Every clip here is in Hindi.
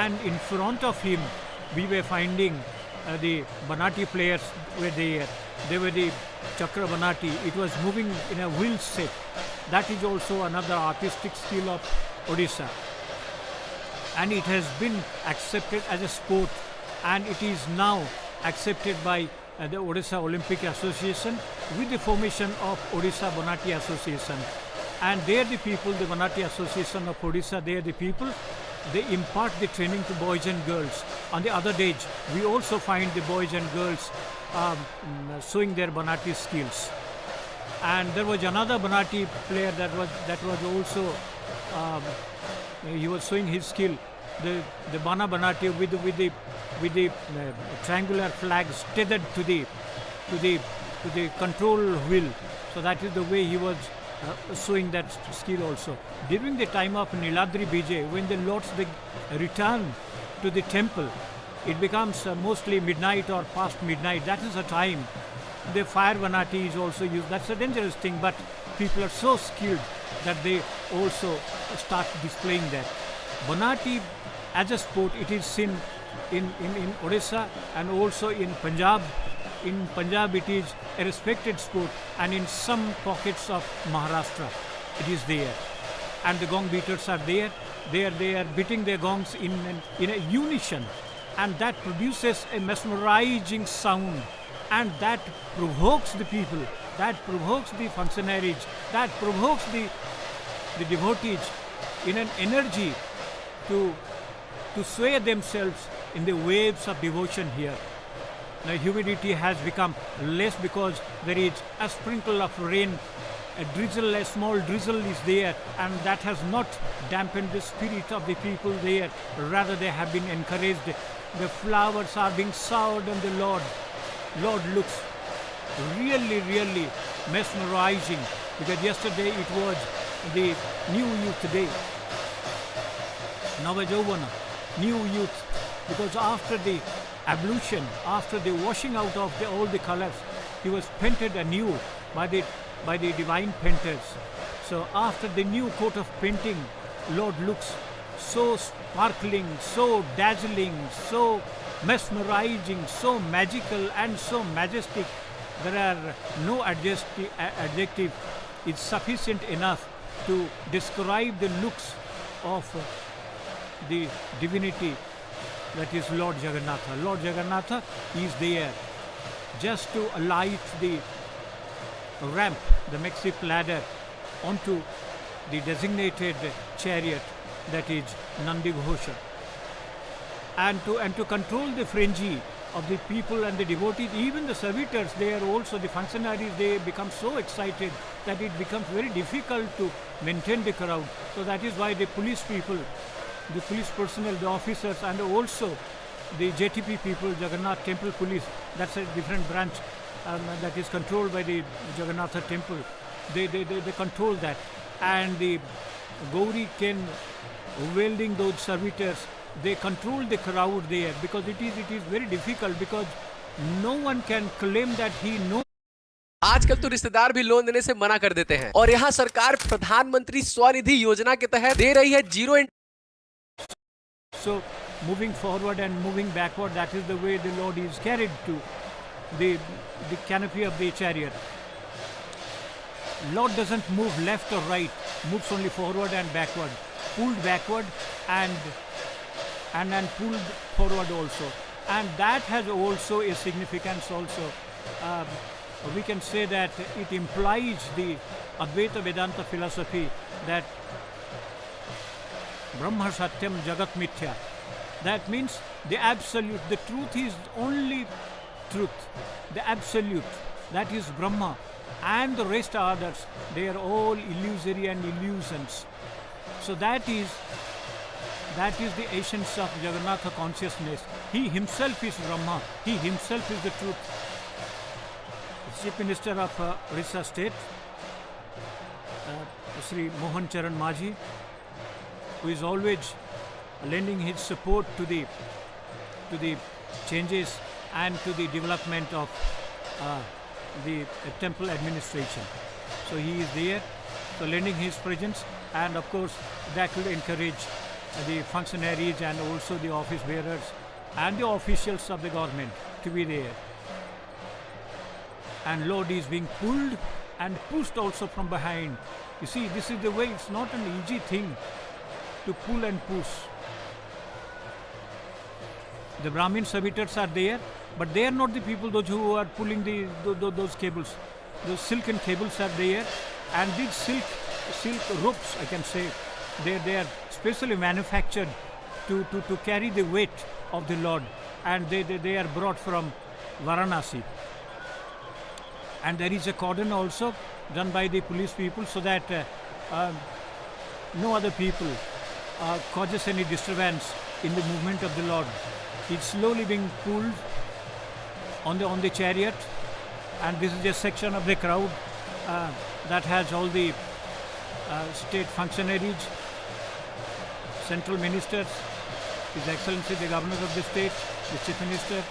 and in front of him we were finding the Banati players were there. They were the Chakra Banati. It was moving in a wheel set. That is also another artistic skill of Odisha. And it has been accepted as a sport, and it is now accepted by the Odisha Olympic Association with the formation of Odisha Banati Association. And they are the people, the Banati Association of Odisha, they are the people, they impart the training to boys and girls. On the other age, we also find the boys and girls showing their Banati skills. And there was another Banati player that was also he was showing his skill. The Bana Banati with the triangular flags tethered to the control wheel. So that is the way he was showing that skill also. During the time of Niladri Bijay, when the lords they return to the temple, it becomes mostly midnight or past midnight. That is the time the fire Banati is also used. That's a dangerous thing, but people are so skilled that they also start displaying that. Banati as a sport, it is seen in Odisha and also in Punjab. In Punjab it is a respected sport, and in some pockets of Maharashtra it is there. And the gong beaters are there. They are beating their gongs in a unison, and that produces a mesmerizing sound, and that provokes the people, that provokes the functionaries, that provokes the devotees in an energy to sway themselves in the waves of devotion here. Now humidity has become less because there is a sprinkle of rain, a drizzle, a small drizzle is there, and that has not dampened the spirit of the people there. Rather they have been encouraged. The flowers are being showered on the Lord. Lord looks really, really mesmerizing, because yesterday it was the New Youth Day. Navajauvana, New Youth, because after the ablution, after the washing out of all the colors, he was painted anew by the divine painters. So after the new coat of painting, Lord looks so sparkling, so dazzling, so mesmerizing, so magical and so majestic. There are no adjective is sufficient enough to describe the looks of the divinity that is Lord Jagannatha. Lord Jagannatha is there just to alight the ramp, the makeshift ladder, onto the designated chariot, that is Nandi Ghosha. And to control the frenzy of the people and the devotees, even the servitors, they are also the functionaries, they become so excited that it becomes very difficult to maintain the crowd. So that is why the police people, the police personnel, the officers, and also the JTP people, Jagannath Temple Police, that's a different branch that is controlled by the Jagannatha Temple. They control that. And the Gauri Ken wielding those servitors, they control the crowd there, because it is very difficult, because no one can claim that he knows. आजकल तो रिश्तेदार भी लोन देने से मना कर देते हैं, और यहाँ सरकार प्रधानमंत्री स्वनिधि योजना के तहत दे रही है zero interest. So moving forward and moving backward, that is the way the Lord is carried to the canopy of the chariot. Lord doesn't move left or right, moves only forward and backward, pulled backward and pulled forward also. And that has also a significance also. We can say that it implies the Advaita Vedanta philosophy that Brahma Satyam Jagat Mithya. That means the absolute, the truth is only truth, the absolute, that is Brahma, and the rest are others, they are all illusory and illusions. So that is the essence of Jagannatha consciousness. He himself is Brahma, he himself is the truth. The Chief Minister of Orissa State, Sri Mohan Charan Majhi, who is always lending his support to the changes and to the development of the temple administration. So he is there, so lending his presence, and of course that will encourage the functionaries and also the office bearers and the officials of the government to be there. And Lord is being pulled and pushed also from behind. You see, this is the way. It's not an easy thing to pull and push. The Brahmin servitors are there, but they are not the people those who are pulling those cables. Those silken cables are there, and these silk ropes, I can say, they are specially manufactured to carry the weight of the Lord, and they are brought from Varanasi. And there is a cordon also done by the police people so that no other people causes any disturbance in the movement of the Lord. It's slowly being pulled on the chariot, and this is a section of the crowd that has all the state functionaries, central ministers, His Excellency the Governor of the state, the Chief Minister,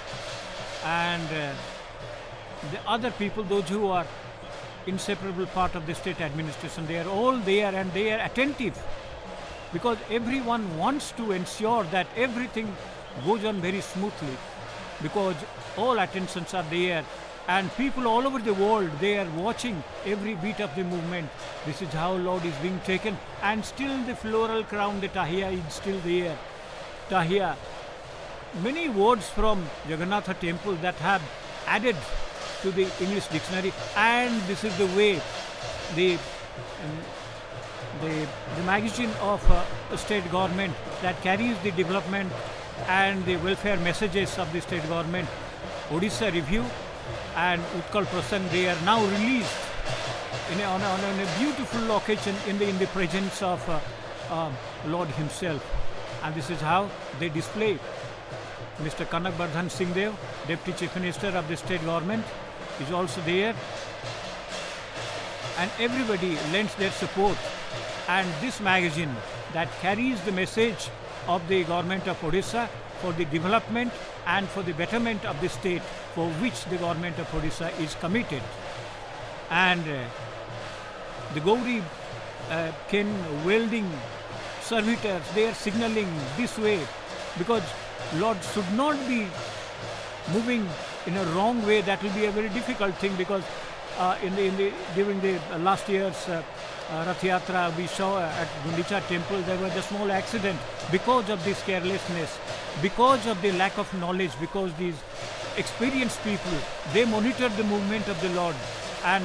and the other people, those who are inseparable part of the state administration. They are all there and they are attentive, because everyone wants to ensure that everything goes on very smoothly, because all attentions are there and people all over the world, they are watching every beat of the movement. This is how Lord is being taken, and still the floral crown, the Tahiya, is still there. Tahiya, many words from Jagannatha temple that have added to the English dictionary, and this is the way the magazine of state government that carries the development and the welfare messages of the state government, Odisha Review and Utkal Prasang, they are now released on a beautiful occasion in the presence of Lord himself. And this is how they display. Mr. Kanak Bardhan Singh Dev, Deputy Chief Minister of the state government, is also there, and everybody lends their support. And this magazine that carries the message of the government of Odisha for the development and for the betterment of the state, for which the government of Odisha is committed. And the Gauri Ken welding servitors, they are signaling this way, because Lord should not be moving in a wrong way. That will be a very difficult thing, because during the last year's Rath Yatra, we saw at Gundicha temple there was a small accident because of this carelessness, because of the lack of knowledge, because these experienced people, they monitor the movement of the Lord, and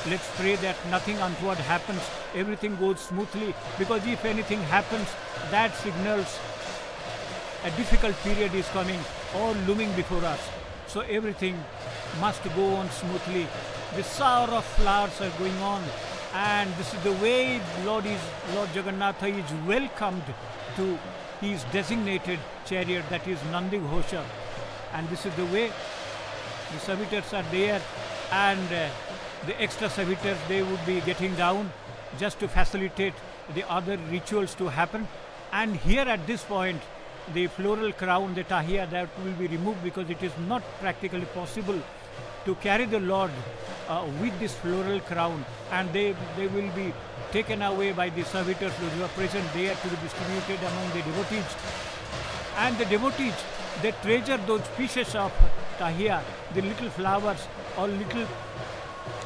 let's pray that nothing untoward happens, everything goes smoothly, because if anything happens, that signals a difficult period is coming or looming before us. So everything must go on smoothly. The shower of flowers are going on, and this is the way Lord Jagannatha is welcomed to his designated chariot, that is Nandi Ghosha. And this is the way the servitors are there, and the extra servitors, they would be getting down just to facilitate the other rituals to happen. And here at this point, the floral crown, the Tahiya, that will be removed, because it is not practically possible to carry the Lord with this floral crown, and they will be taken away by the servitors who are present there to be distributed among the devotees. And the devotees, they treasure those pieces of Tahiya, the little flowers or little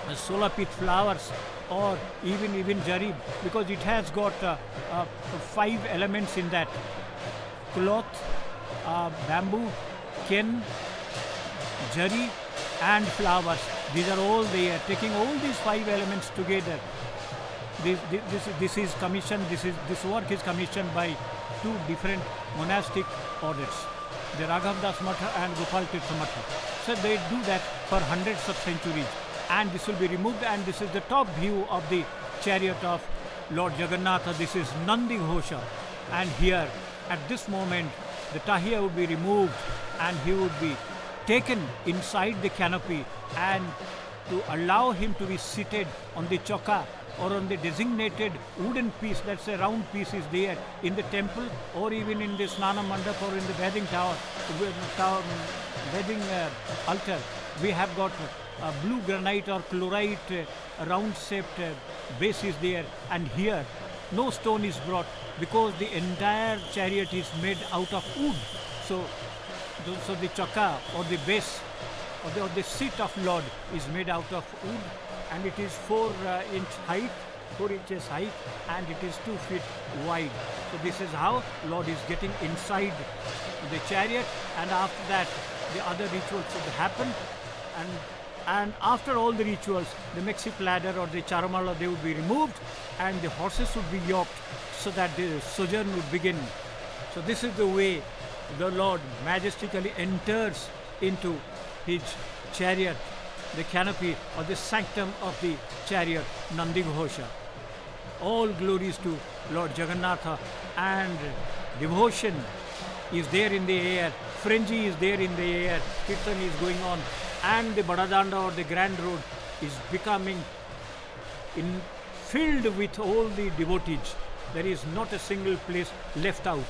solapit flowers, or even jarib, because it has got 5 elements in that: cloth, bamboo, ken, jari, and flowers. These are all there. Taking all these 5 elements together, this is commissioned. This work is commissioned by 2 different monastic orders, the Raghav Das Matha and Gopal Tirtha Matha. So they do that for hundreds of centuries, and this will be removed. And this is the top view of the chariot of Lord Jagannatha. This is Nandi Ghosha, and here at this moment the Tahiya would be removed, and he would be taken inside the canopy, and to allow him to be seated on the chokka or on the designated wooden piece, that's a round piece is there in the temple, or even in the Snana Mandap or in the bathing tower, bathing altar. We have got blue granite or chlorite round shaped base is there, and here no stone is brought, because the entire chariot is made out of wood. So the chakka or the base or the seat of Lord is made out of wood, and it is 4 inches height, and it is 2 feet wide. So this is how Lord is getting inside the chariot, and after that the other rituals would happen, and after all the rituals, the Mexi ladder or the charamala, they would be removed, and the horses would be yoked so that the sojourn would begin. So this is the way the Lord majestically enters into his chariot, the canopy or the sanctum of the chariot, Nandi Ghosha. All glories to Lord Jagannatha, and devotion is there in the air, frenzy is there in the air, Kirtan is going on, and the Badadanda or the Grand Road is becoming filled with all the devotees. There is not a single place left out.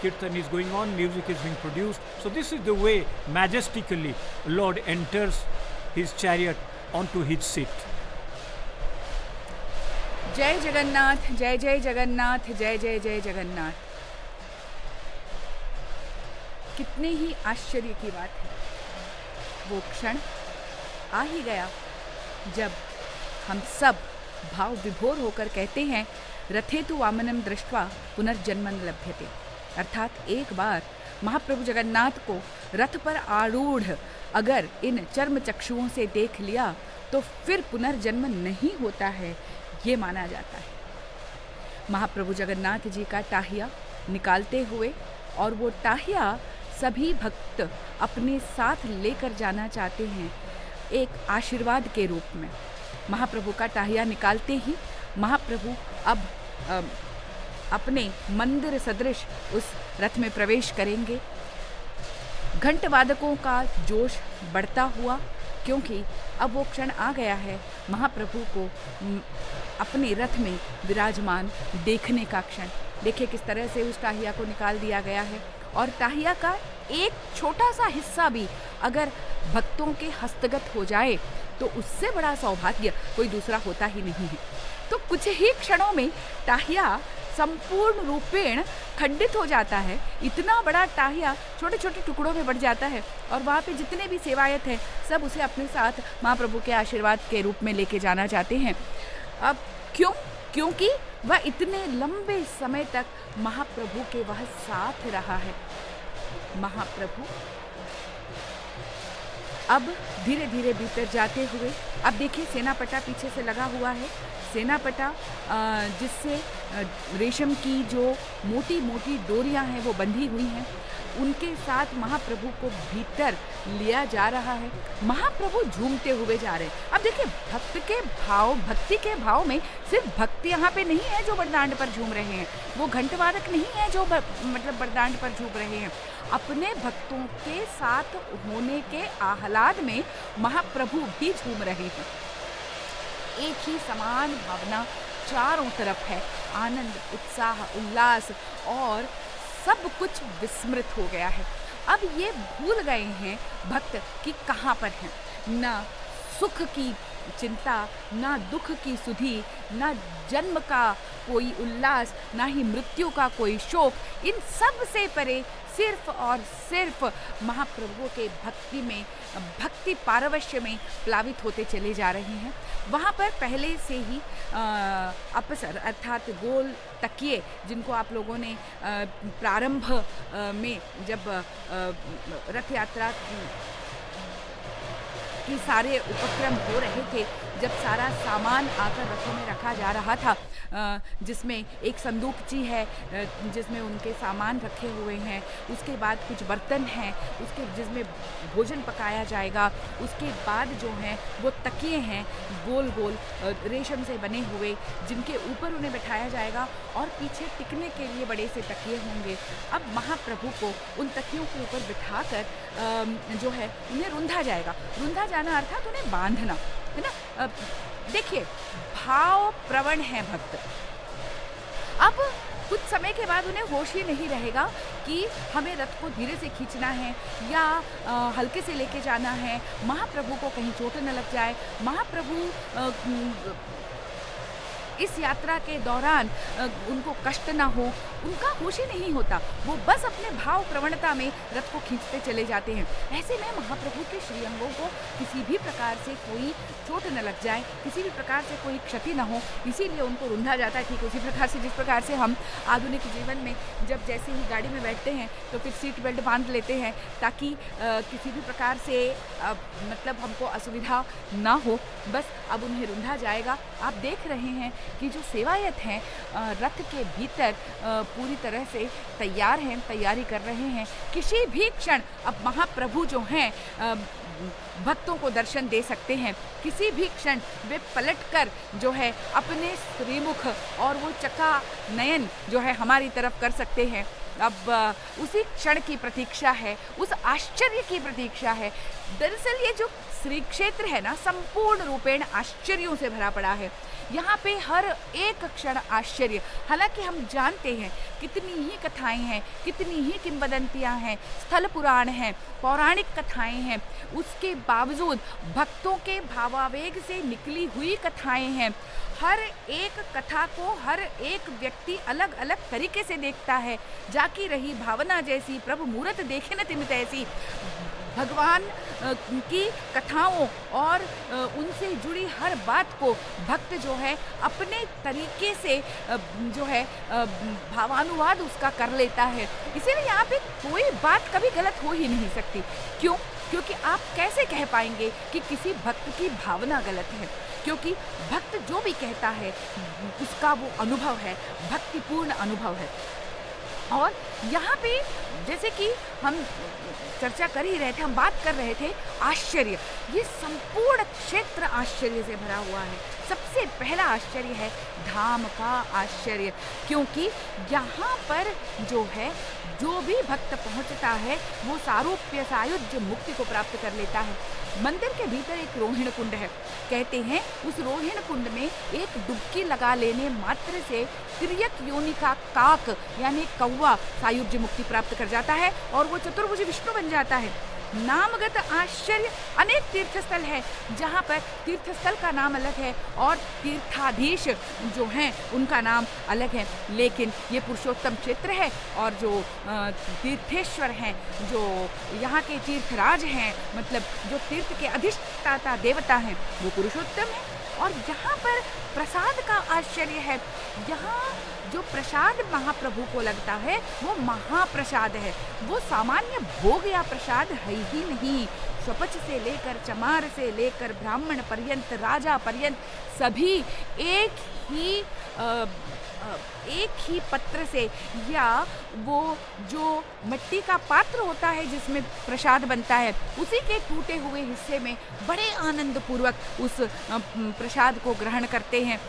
Kirtan is going on, music is being produced. So this is the way majestically Lord enters his chariot onto his seat. जय जगन्नाथ, जय जय जगन्नाथ, जय जय जय जगन्नाथ। कितने ही आश्चर्य की बात है, वो क्षण आ ही गया जब हम सब भाव विभोर होकर कहते हैं रथे तु वामनम दृष्ट्वा पुनर्जन्मन लभ्यते, अर्थात एक बार महाप्रभु जगन्नाथ को रथ पर आरूढ़ अगर इन चर्म चक्षुओं से देख लिया तो फिर पुनर्जन्म नहीं होता है, ये माना जाता है। महाप्रभु जगन्नाथ जी का टाहिया निकालते हुए, और वो टाहिया सभी भक्त अपने साथ लेकर जाना चाहते हैं एक आशीर्वाद के रूप में। महाप्रभु का टाहिया निकालते ही महाप्रभु अब अपने मंदिर सदृश उस रथ में प्रवेश करेंगे। घंट वादकों का जोश बढ़ता हुआ, क्योंकि अब वो क्षण आ गया है महाप्रभु को अपने रथ में विराजमान देखने का क्षण। देखिए किस तरह से उस टाहिया को निकाल दिया गया है, और टाहिया का एक छोटा सा हिस्सा भी अगर भक्तों के हस्तगत हो जाए तो उससे बड़ा सौभाग्य कोई दूसरा होता ही नहीं है। तो कुछ ही क्षणों में टाहिया संपूर्ण रूपेण खंडित हो जाता है। इतना बड़ा टाहिया छोटे छोटे टुकड़ों में बढ़ जाता है, और वहाँ पे जितने भी सेवायत हैं सब उसे अपने साथ महाप्रभु के आशीर्वाद के रूप में लेके जाना चाहते हैं। अब क्योंकि वह इतने लंबे समय तक महाप्रभु के वह साथ रहा है। महाप्रभु अब धीरे धीरे भीतर जाते हुए, अब देखिए सेनापटा पीछे से लगा हुआ है। सेनापटा जिससे रेशम की जो मोटी मोटी डोरियां हैं वो बंधी हुई हैं, उनके साथ महाप्रभु को भीतर लिया जा रहा है। महाप्रभु झूमते हुए जा रहे हैं। अब देखिए भक्ति के भाव में सिर्फ भक्ति यहाँ पे नहीं है जो बरदांड पर झूम रहे हैं, वो घंटवादक नहीं है जो मतलब बरदांड पर झूम रहे हैं। अपने भक्तों के साथ होने के आह्लाद में महाप्रभु भी झूम रहे हैं। एक ही समान भावना चारों तरफ है, आनंद, उत्साह, उल्लास, और सब कुछ विस्मृत हो गया है। अब ये भूल गए हैं भक्त कि कहाँ पर हैं। ना सुख की चिंता, ना दुख की सुधि, ना जन्म का कोई उल्लास, ना ही मृत्यु का कोई शोक। इन सब से परे सिर्फ और सिर्फ महाप्रभु के भक्ति में, भक्ति पारवश्य में प्लावित होते चले जा रहे हैं। वहाँ पर पहले से ही अवसर अर्थात गोल तकिए, जिनको आप लोगों ने प्रारंभ में जब रथ यात्रा की सारे उपक्रम हो रहे थे, जब सारा सामान आकर रथों में रखा जा रहा था, जिसमें एक संदूकची है जिसमें उनके सामान रखे हुए हैं, उसके बाद कुछ बर्तन हैं उसके जिसमें भोजन पकाया जाएगा, उसके बाद जो हैं वो तकिए हैं गोल गोल रेशम से बने हुए, जिनके ऊपर उन्हें बैठाया जाएगा, और पीछे टिकने के लिए बड़े से तकिए होंगे। अब महाप्रभु को उन तकियों के ऊपर बिठाकर जो है उन्हें रुंधा जाएगा। रुंधा जाना अर्थात उन्हें बांधना, है ना। देखिए भाव प्रवण है भक्त। अब कुछ समय के बाद उन्हें होश ही नहीं रहेगा कि हमें रथ को धीरे से खींचना है या हल्के से लेके जाना है, महाप्रभु को कहीं चोट न लग जाए। महाप्रभु इस यात्रा के दौरान उनको कष्ट ना हो, उनका होश ही नहीं होता। वो बस अपने भाव प्रवणता में रथ को खींचते चले जाते हैं। ऐसे में महाप्रभु के श्रीअंगों को किसी भी प्रकार से कोई चोट न लग जाए, किसी भी प्रकार से कोई क्षति न हो, इसीलिए उनको रुंधा जाता है। ठीक उसी प्रकार से जिस प्रकार से हम आधुनिक जीवन में जब जैसे ही गाड़ी में बैठते हैं तो फिर सीट बेल्ट बांध लेते हैं ताकि किसी भी प्रकार से मतलब हमको असुविधा ना हो, बस अब उन्हें रुंधा जाएगा। आप देख रहे हैं कि जो सेवायत हैं रथ के भीतर पूरी तरह से तैयार हैं, तैयारी कर रहे हैं। किसी भी क्षण अब महाप्रभु जो हैं भक्तों को दर्शन दे सकते हैं। किसी भी क्षण वे पलटकर जो है अपने श्रीमुख और वो चका नयन जो है हमारी तरफ कर सकते हैं। अब उसी क्षण की प्रतीक्षा है, उस आश्चर्य की प्रतीक्षा है। दरअसल ये जो श्री क्षेत्र है ना, संपूर्ण रूपेण आश्चर्यों से भरा पड़ा है। यहाँ पे हर एक क्षण आश्चर्य। हालांकि हम जानते हैं कितनी ही कथाएं हैं, कितनी ही किंवदंतियाँ हैं, स्थल पुराण हैं, पौराणिक कथाएं हैं, उसके बावजूद भक्तों के भावावेग से निकली हुई कथाएं हैं। हर एक कथा को हर एक व्यक्ति अलग अलग तरीके से देखता है। जाकी रही भावना जैसी, प्रभु मूरत देखे न तिमित ऐसी। भगवान की कथाओं और उनसे जुड़ी हर बात को भक्त जो है अपने तरीके से जो है भावानुवाद उसका कर लेता है। इसीलिए यहाँ पे कोई बात कभी गलत हो ही नहीं सकती। क्यों? क्योंकि आप कैसे कह पाएंगे कि किसी भक्त की भावना गलत है? क्योंकि भक्त जो भी कहता है उसका वो अनुभव है, भक्तिपूर्ण अनुभव है। और यहाँ पे जैसे कि हम चर्चा कर ही रहे थे, हम बात कर रहे थे आश्चर्य। ये संपूर्ण क्षेत्र आश्चर्य से भरा हुआ है। सबसे पहला आश्चर्य है धाम का आश्चर्य, क्योंकि यहाँ पर जो है जो भी भक्त पहुँचता है वो सारूप्य सायुज्य मुक्ति को प्राप्त कर लेता है। मंदिर के भीतर एक रोहिण कुंड है। कहते हैं उस रोहिण कुंड में एक डुबकी लगा लेने मात्र से तिर्यक योनि का काक यानी कौवा सायुज्य मुक्ति प्राप्त कर जाता है और वो चतुर्भुज विष्णु बन जाता है। नामगत आश्चर्य अनेक तीर्थस्थल है जहाँ पर तीर्थस्थल का नाम अलग है और तीर्थाधीश जो हैं उनका नाम अलग है, लेकिन ये पुरुषोत्तम क्षेत्र है और जो तीर्थेश्वर हैं, जो यहाँ के तीर्थराज हैं, मतलब जो तीर्थ के अधिष्ठाता देवता हैं, वो पुरुषोत्तम है। और यहाँ पर प्रसाद का आश्चर्य है। यहाँ जो प्रसाद महाप्रभु को लगता है वो महाप्रसाद है, वो सामान्य भोग या प्रसाद है ही नहीं। स्वपच से लेकर चमार से लेकर ब्राह्मण पर्यंत, राजा पर्यंत सभी एक ही पत्र से या वो जो मिट्टी का पात्र होता है जिसमें प्रसाद बनता है उसी के टूटे हुए हिस्से में बड़े आनंद पूर्वक उस प्रसाद को ग्रहण करते हैं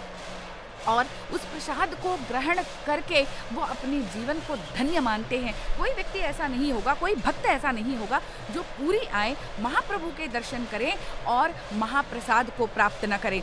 और उस प्रसाद को ग्रहण करके वो अपने जीवन को धन्य मानते हैं। कोई व्यक्ति ऐसा नहीं होगा, कोई भक्त ऐसा नहीं होगा जो पूरी आए महाप्रभु के दर्शन करें और महाप्रसाद को प्राप्त न करें।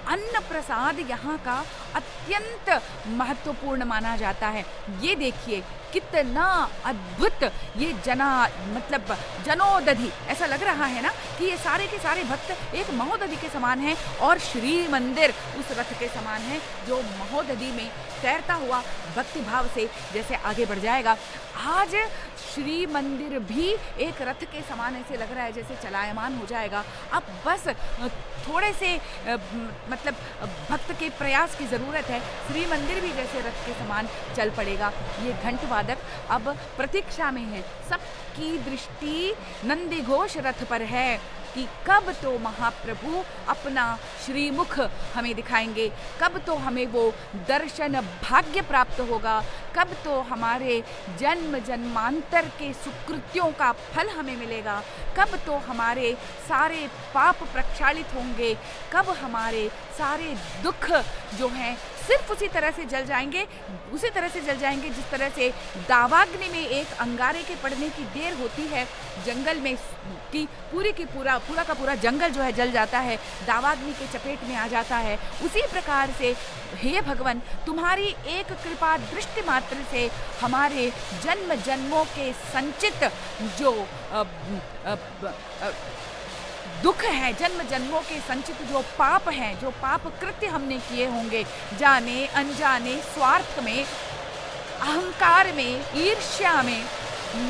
अन्न प्रसाद यहाँ का अत्यंत महत्वपूर्ण माना जाता है। ये देखिए कितना अद्भुत ये मतलब जनोदधि, ऐसा लग रहा है ना कि ये सारे के सारे भक्त एक महोदधि के समान हैं और श्री मंदिर उस रथ के समान है जो महोदधि में तैरता हुआ भक्ति भाव से जैसे आगे बढ़ जाएगा। आज श्री मंदिर भी एक रथ के समान ऐसे लग रहा है जैसे चलायमान हो जाएगा। अब बस थोड़े से मतलब भक्त के प्रयास की ज़रूरत है, श्री मंदिर भी जैसे रथ के समान चल पड़ेगा। ये घंटवादक अब प्रतीक्षा में है, सबकी दृष्टि नंदी घोष रथ पर है कि कब तो महाप्रभु अपना श्रीमुख हमें दिखाएंगे, कब तो हमें वो दर्शन भाग्य प्राप्त होगा, कब तो हमारे जन्म जन्मांतर के सुकृत्यों का फल हमें मिलेगा, कब तो हमारे सारे पाप प्रक्षालित होंगे, कब हमारे सारे दुख जो हैं सिर्फ उसी तरह से जल जाएंगे जिस तरह से दावाग्नि में एक अंगारे के पड़ने की देर होती है, जंगल में की पूरा का पूरा जंगल जो है जल जाता है, दावाग्नि के चपेट में आ जाता है। उसी प्रकार से हे भगवान, तुम्हारी एक कृपा दृष्टि मात्र से हमारे जन्म जन्मों के संचित जो दुख है, जन्म जन्मों के संचित जो पाप हैं, जो पाप कृत्य हमने किए होंगे, जाने अनजाने, स्वार्थ में, अहंकार में, ईर्ष्या में,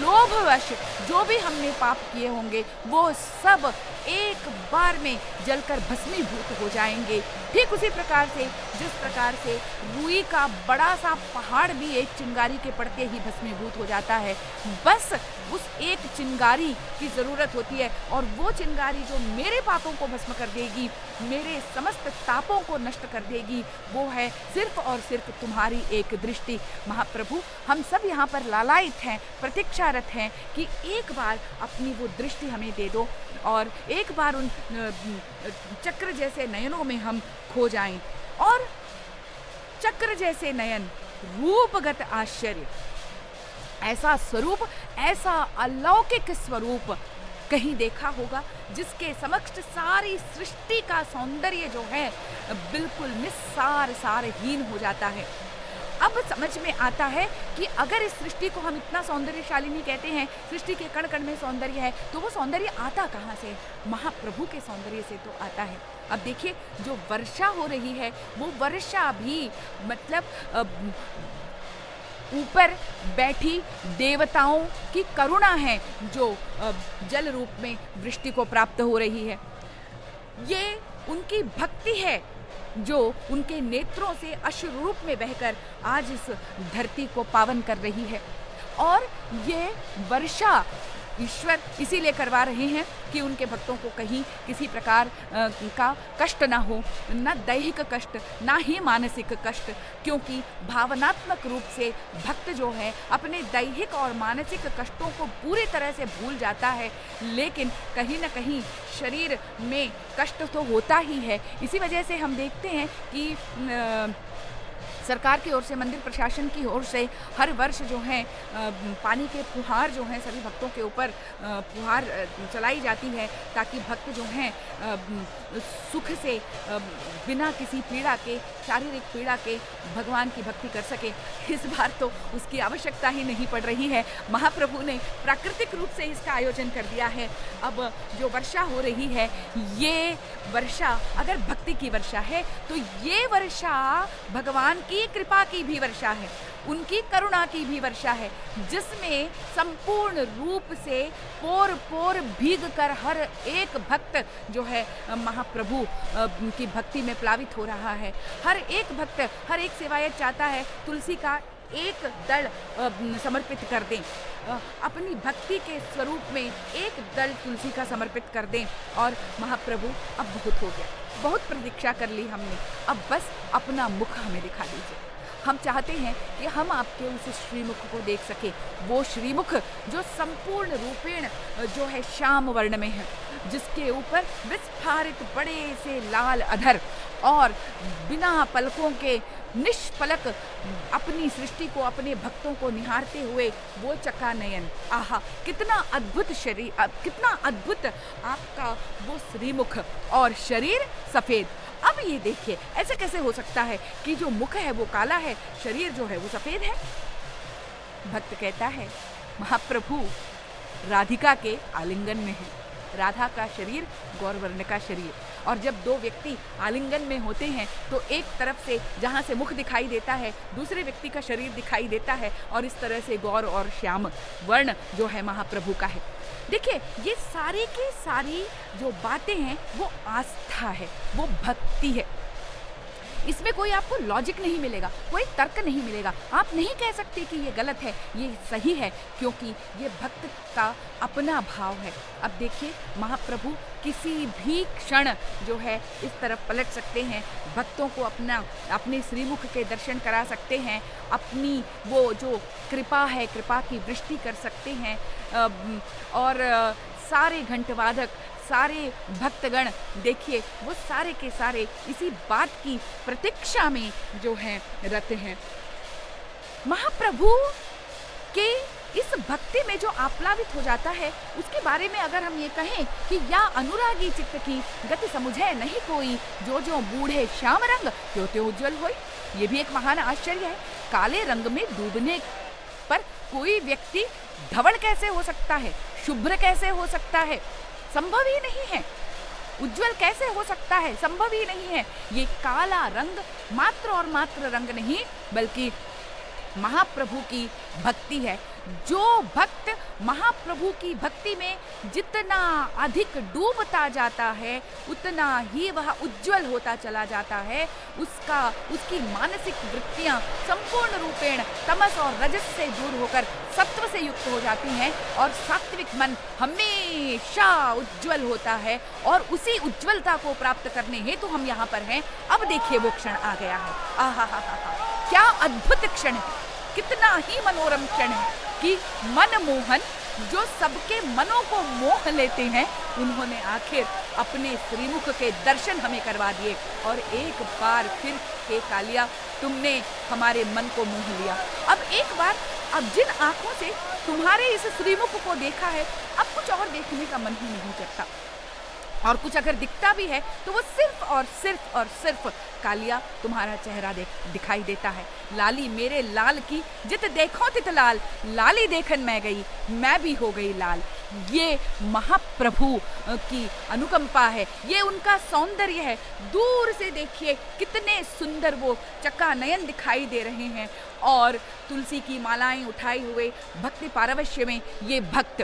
लोभवश जो भी हमने पाप किए होंगे वो सब एक बार में जलकर भस्मीभूत हो जाएंगे। ठीक उसी प्रकार से जिस प्रकार से रुई का बड़ा सा पहाड़ भी एक चिंगारी के पड़ते ही भस्मीभूत हो जाता है, बस उस एक चिंगारी की ज़रूरत होती है और वो चिंगारी जो मेरे पापों को भस्म कर देगी, मेरे समस्त तापों को नष्ट कर देगी, वो है सिर्फ और सिर्फ तुम्हारी एक दृष्टि। महाप्रभु, हम सब यहाँ पर लालायित हैं, प्रतीक्षारत हैं कि एक बार अपनी वो दृष्टि हमें दे दो और एक बार उन चक्र जैसे नयनों में हम खो जाएं। और चक्र जैसे नयन, रूपगत आश्चर्य, ऐसा स्वरूप, ऐसा अलौकिक स्वरूप कहीं देखा होगा जिसके समक्ष सारी सृष्टि का सौंदर्य जो है बिल्कुल निस्सार सारहीन हो जाता है। अब समझ में आता है कि अगर इस सृष्टि को हम इतना सौंदर्यशालिनी कहते हैं, सृष्टि के कण कण में सौंदर्य है, तो वो सौंदर्य आता कहाँ से? महाप्रभु के सौंदर्य से तो आता है। अब देखिए, जो वर्षा हो रही है वो वर्षा भी मतलब ऊपर बैठी देवताओं की करुणा है जो जल रूप में वृष्टि को प्राप्त हो रही है। ये उनकी भक्ति है जो उनके नेत्रों से अश्रु रूप में बहकर आज इस धरती को पावन कर रही है। और ये वर्षा ईश्वर इसीलिए करवा रहे हैं कि उनके भक्तों को कहीं किसी प्रकार का कष्ट ना हो, ना दैहिक कष्ट, ना ही मानसिक कष्ट, क्योंकि भावनात्मक रूप से भक्त जो है अपने दैहिक और मानसिक कष्टों को पूरी तरह से भूल जाता है, लेकिन कहीं ना कहीं शरीर में कष्ट तो होता ही है। इसी वजह से हम देखते हैं कि सरकार की ओर से, मंदिर प्रशासन की ओर से हर वर्ष जो है पानी के फुहार जो हैं सभी भक्तों के ऊपर फुहार चलाई जाती है ताकि भक्त जो हैं सुख से बिना किसी पीड़ा के, शारीरिक पीड़ा के भगवान की भक्ति कर सके। इस बार तो उसकी आवश्यकता ही नहीं पड़ रही है, महाप्रभु ने प्राकृतिक रूप से इसका आयोजन कर दिया है। अब जो वर्षा हो रही है, ये वर्षा अगर भक्ति की वर्षा है तो ये वर्षा भगवान की कृपा की भी वर्षा है, उनकी करुणा की भी वर्षा है, जिसमें संपूर्ण रूप से पोर पोर भीग कर हर एक भक्त जो है महाप्रभु की भक्ति में प्लावित हो रहा है। हर एक भक्त, हर एक सेवायत चाहता है तुलसी का एक दल समर्पित कर दें, अपनी भक्ति के स्वरूप में एक दल तुलसी का समर्पित कर दें। और महाप्रभु, अब बहुत हो गया, बहुत प्रतीक्षा कर ली हमने, अब बस अपना मुख हमें दिखा दीजिए। हम चाहते हैं कि हम आपके उस श्रीमुख को देख सके, वो श्रीमुख जो संपूर्ण रूपेण जो है श्याम वर्ण में है, जिसके ऊपर विस्फारित बड़े से लाल अधर और बिना पलकों के निष्पलक अपनी सृष्टि को, अपने भक्तों को निहारते हुए वो चका नयन, आहा कितना अद्भुत शरीर, कितना अद्भुत आपका वो श्रीमुख और शरीर सफ़ेद। अब ये देखिए, ऐसे कैसे हो सकता है कि जो मुख है वो काला है, शरीर जो है वो सफ़ेद है? भक्त कहता है महाप्रभु राधिका के आलिंगन में है, राधा का शरीर गौरवर्ण का शरीर, और जब दो व्यक्ति आलिंगन में होते हैं तो एक तरफ से जहाँ से मुख दिखाई देता है दूसरे व्यक्ति का शरीर दिखाई देता है, और इस तरह से गौर और श्याम वर्ण जो है महाप्रभु का है। देखिए, ये सारी की सारी जो बातें हैं वो आस्था है, वो भक्ति है। इसमें कोई आपको लॉजिक नहीं मिलेगा, कोई तर्क नहीं मिलेगा। आप नहीं कह सकते कि ये गलत है, ये सही है, क्योंकि ये भक्त का अपना भाव है। अब देखिए, महाप्रभु किसी भी क्षण जो है इस तरफ पलट सकते हैं, भक्तों को अपने श्रीमुख के दर्शन करा सकते हैं, अपनी वो जो कृपा है, कृपा की वृष्टि कर सकते हैं, और सारे घंटवादक, सारे भक्तगण देखिए वो सारे के सारे इसी बात की प्रतीक्षा में जो हैं रत हैं। महाप्रभु के इस भक्ति में जो आप्लावित हो जाता है, उसके बारे में अगर हम ये कहें कि या अनुरागी चित्त की गति समुझे नहीं कोई, जो जो बूढ़े श्याम रंग त्यों त्यों उज्जवल होई, ये भी एक महान आश्चर्य है। काले रंग में डूबने पर कोई व्यक्ति धवल कैसे हो सकता है, शुभ्र कैसे हो सकता है? संभव ही नहीं है। उज्जवल कैसे हो सकता है? संभव ही नहीं है। ये काला रंग मात्र और मात्र रंग नहीं, बल्कि महाप्रभु की भक्ति है। जो भक्त महाप्रभु की भक्ति में जितना अधिक डूबता जाता है, उतना ही वह उज्जवल होता चला जाता है। उसकी मानसिक वृत्तियां संपूर्ण रूपेण तमस और रजस से दूर होकर सत्व से युक्त हो जाती हैं और सात्विक मन हमेशा उज्जवल होता है। और उसी उज्जवलता को प्राप्त करने हेतु हम यहाँ पर हैं। अब देखिए वो क्षण आ गया है। आहा हा हा हा, क्या अद्भुत क्षण है, कितना ही मनोरम क्षण है कि मनमोहन जो सबके मनों को मोह लेते हैं, उन्होंने आखिर अपने श्रीमुख के दर्शन हमें करवा दिए। और एक बार फिर हे कालिया, तुमने हमारे मन को मोह लिया। अब एक बार, अब जिन आंखों से तुम्हारे इस श्रीमुख को देखा है, अब कुछ और देखने का मन ही नहीं करता। और कुछ अगर दिखता भी है तो वो सिर्फ और सिर्फ कालिया तुम्हारा चेहरा दिखाई देता है। लाली मेरे लाल की जित देखो तित लाल, लाली देखन मैं गई, मैं भी हो गई लाल। ये महाप्रभु की अनुकंपा है, ये उनका सौंदर्य है। दूर से देखिए कितने सुंदर वो चक्कानयन दिखाई दे रहे हैं और तुलसी की मालाएं उठाए हुए भक्ति पारवश्य में ये भक्त।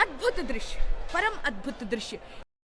अद्भुत दृश्य, परम अद्भुत दृश्य।